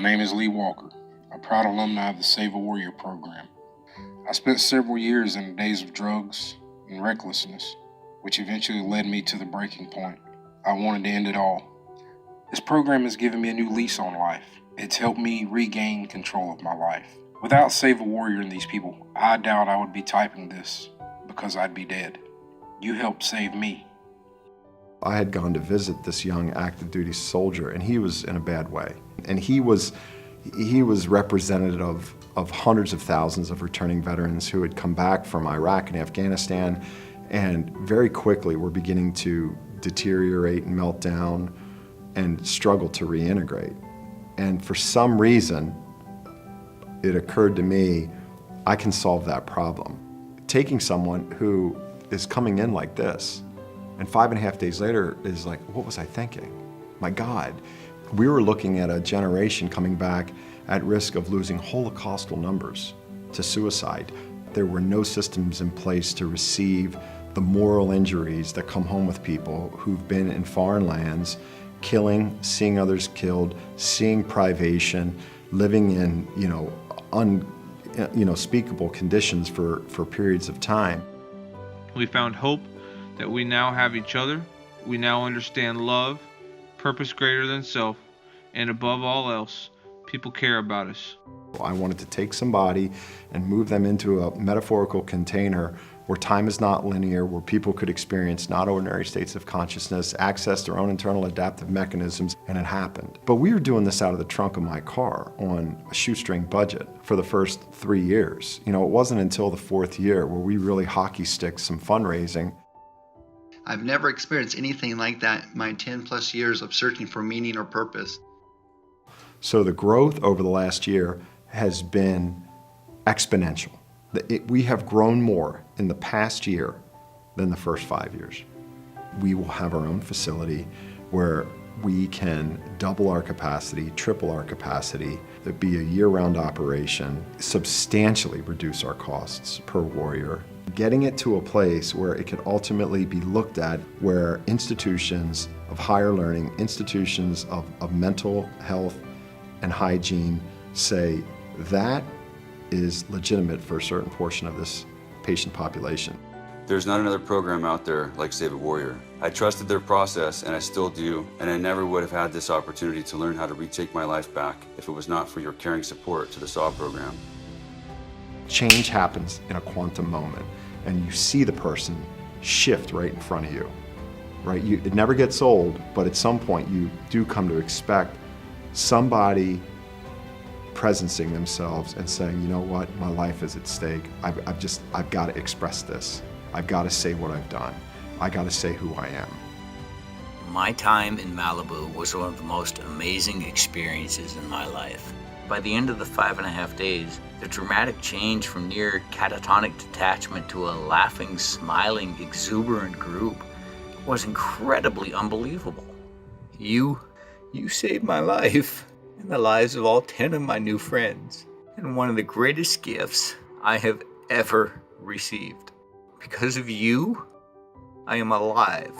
My name is Lee Walker, a proud alumni of the Save a Warrior program. I spent several years in the days of drugs and recklessness, which eventually led me to the breaking point. I wanted to end it all. This program has given me a new lease on life. It's helped me regain control of my life. Without Save a Warrior and these people, I doubt I would be typing this because I'd be dead. You helped save me. I had gone to visit this young active duty soldier, and he was in a bad way. And he was representative of hundreds of thousands of returning veterans who had come back from Iraq and Afghanistan, and very quickly were beginning to deteriorate and melt down and struggle to reintegrate. And for some reason, it occurred to me, I can solve that problem. Taking someone who is coming in like this, and 5.5 days later is like, what was I thinking? My God. We were looking at a generation coming back at risk of losing Holocaustal numbers to suicide. There were no systems in place to receive the moral injuries that come home with people who've been in foreign lands, killing, seeing others killed, seeing privation, living in unspeakable conditions for periods of time. We found hope that we now have each other. We now understand love, purpose greater than self, and above all else, people care about us. I wanted to take somebody and move them into a metaphorical container where time is not linear, where people could experience not ordinary states of consciousness, access their own internal adaptive mechanisms, and it happened. But we were doing this out of the trunk of my car on a shoestring budget for the first 3 years. It wasn't until the 4th year where we really hockey sticked some fundraising. I've never experienced anything like that in my 10 plus years of searching for meaning or purpose. So the growth over the last year has been exponential. We have grown more in the past year than the first 5 years. We will have our own facility where we can double our capacity, triple our capacity. It'd be a year-round operation, substantially reduce our costs per warrior. Getting it to a place where it could ultimately be looked at where institutions of higher learning, institutions of mental health and hygiene say that is legitimate for a certain portion of this patient population. There's not another program out there like Save a Warrior. I trusted their process, and I still do, and I never would have had this opportunity to learn how to retake my life back if it was not for your caring support to the SAW program. Change happens in a quantum moment, and you see the person shift right in front of you, right? It never gets old, but at some point you do come to expect somebody presencing themselves and saying, you know what, my life is at stake. I've got to express this. I've got to say what I've done. I got to say who I am. My time in Malibu was one of the most amazing experiences in my life. By the end of the 5.5 days, the dramatic change from near catatonic detachment to a laughing, smiling, exuberant group was incredibly unbelievable. You saved my life and the lives of all 10 of my new friends, and one of the greatest gifts I have ever received. Because of you, I am alive.